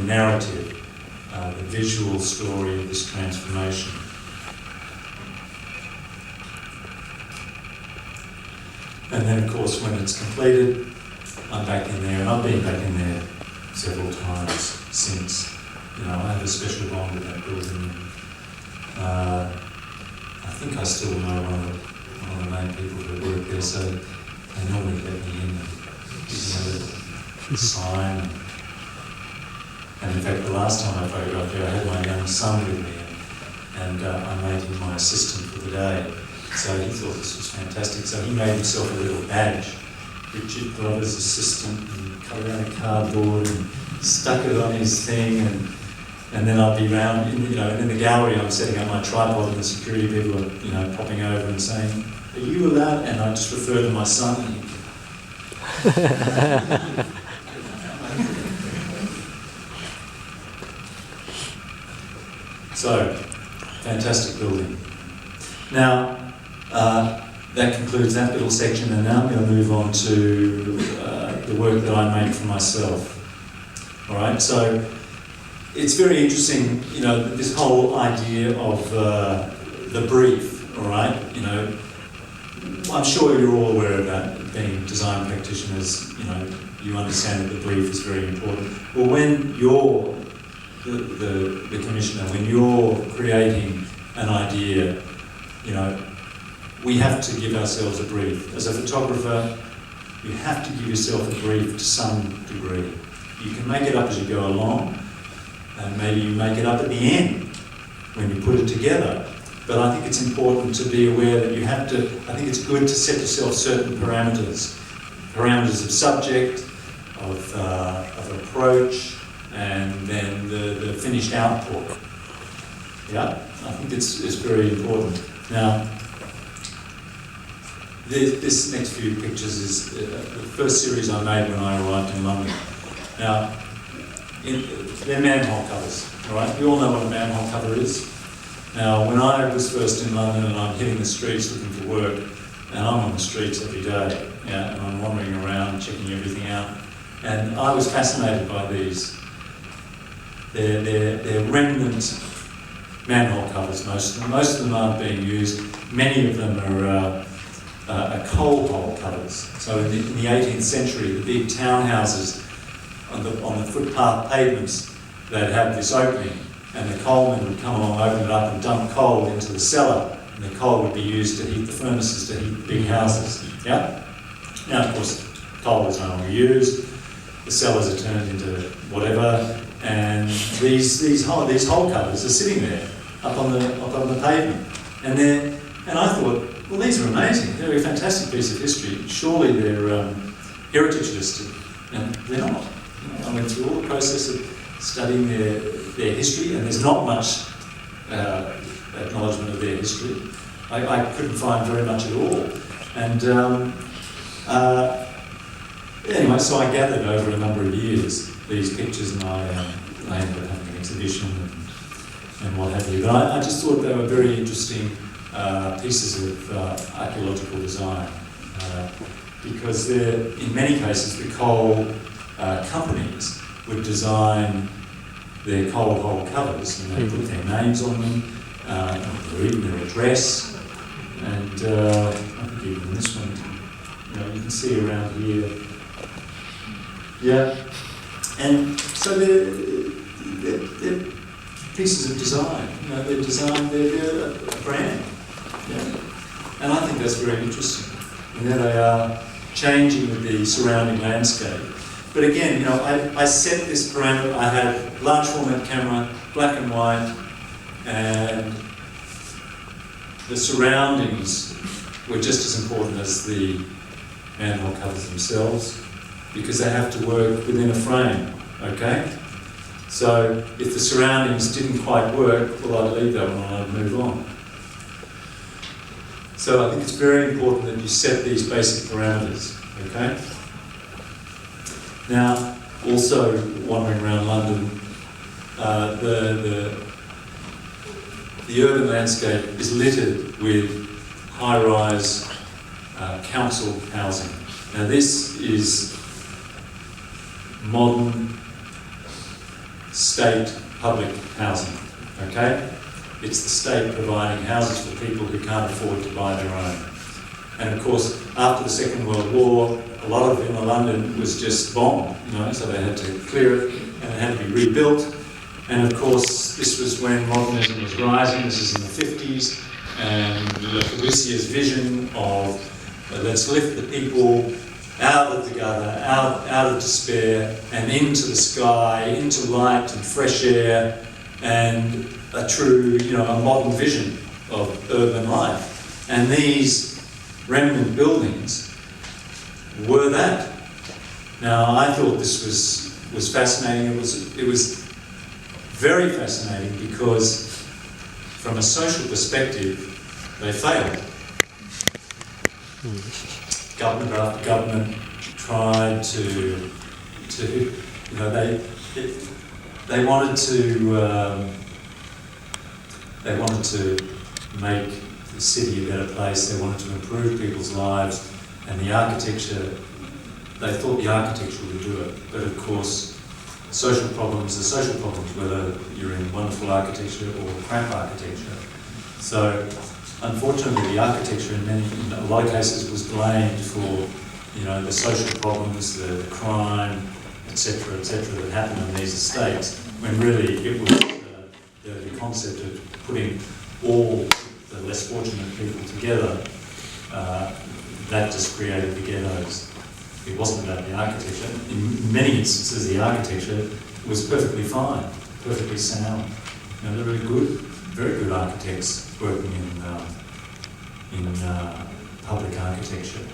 narrative, the visual story of this transformation. And then, of course, when it's completed, I'm back in there, and I've been back in there several times since. You know, I have a special bond with that building. I think I still know one of the main people who work there, so they normally let me in and give me a sign. And in fact, the last time I photographed there, I had my young son with me, and I made him my assistant for the day. So he thought this was fantastic. So he made himself a little badge, Richard Glover's assistant, and cut it out of cardboard and stuck it on his thing, and then I'd be around, you know, and in the gallery I'm setting up my tripod, and the security people are, you know, popping over and saying, "Are you allowed?" And I just refer to my son. So, fantastic building. Now, that concludes that little section, and now I'm going to move on to the work that I made for myself. All right, so it's very interesting, you know, this whole idea of the brief. All right, you know, I'm sure you're all aware of that. Being design practitioners, you know, you understand that the brief is very important. Well, when you're the commissioner, when you're creating an idea, you know, we have to give ourselves a brief. As a photographer, you have to give yourself a brief to some degree. You can make it up as you go along, and maybe you make it up at the end when you put it together. But I think it's important to be aware that you have to, I think it's good to set yourself certain parameters. Parameters of subject, of approach, and then the finished output. Yeah, I think it's very important. Now, this next few pictures is the first series I made when I arrived in London. Now, they're manhole covers, all right? We all know what a manhole cover is. Now, when I was first in London and I'm hitting the streets looking for work, and I'm on the streets every day, yeah, and I'm wandering around checking everything out, and I was fascinated by these. They're remnant manhole covers, most of them. Most of them aren't being used. Many of them are coal hole covers. So in the 18th century, the big townhouses on the footpath pavements, they'd have this opening, and the coalmen would come along, open it up and dump coal into the cellar, and the coal would be used to heat the furnaces, to heat the big houses. Yeah? Now, of course, coal is no longer used, the cellars are turned into whatever, and these hole covers are sitting there up on the pavement, and I thought, well, these are amazing. They're a fantastic piece of history. Surely they're heritage listed, and they're not. You know, I went through all the process of studying their history, and there's not much acknowledgement of their history. I couldn't find very much at all. And anyway, so I gathered over a number of years these pictures, and I ended up having an exhibition and what have you. But I just thought they were very interesting pieces of archaeological design, because in many cases the coal companies would design their coal hole covers, and they put their names on them, or even their address, and I think even this one, you know, you can see around here. Yeah, and so they're pieces of design. You know, they're a brand. Yeah. And I think that's very interesting. And there they are, changing with the surrounding landscape. But again, you know, I set this parameter. I had large format camera, black and white, and the surroundings were just as important as the manhole covers themselves, because they have to work within a frame, okay? So if the surroundings didn't quite work, well, I'd leave that one and I'd move on. So I think it's very important that you set these basic parameters, okay? Now, also wandering around London, the urban landscape is littered with high-rise council housing. Now this is modern state public housing, okay? It's the state providing houses for people who can't afford to buy their own. And of course, after the Second World War, a lot of inner London was just bombed, you know, so they had to clear it and it had to be rebuilt. And of course, this was when modernism was rising. This is in the 50s, and Le Corbusier's vision of let's lift the people out of the gutter, out of despair, and into the sky, into light and fresh air, and a true, you know, a modern vision of urban life. And these remnant buildings were that. Now, I thought this was fascinating. It was very fascinating because, from a social perspective, they failed. Government after government tried to you know, they wanted to make the city a better place. They wanted to improve people's lives, and the architecture, they thought the architecture would do it. But of course, the social problems, whether you're in wonderful architecture or crap architecture. So, unfortunately, the architecture in a lot of cases was blamed for, you know, the social problems, the crime, etc., that happened in these estates, when really it was the concept of putting all the less fortunate people together that just created the ghettos. It wasn't about the architecture. In many instances, the architecture was perfectly fine, perfectly sound. You know, they're really good, very good architects working in public architecture.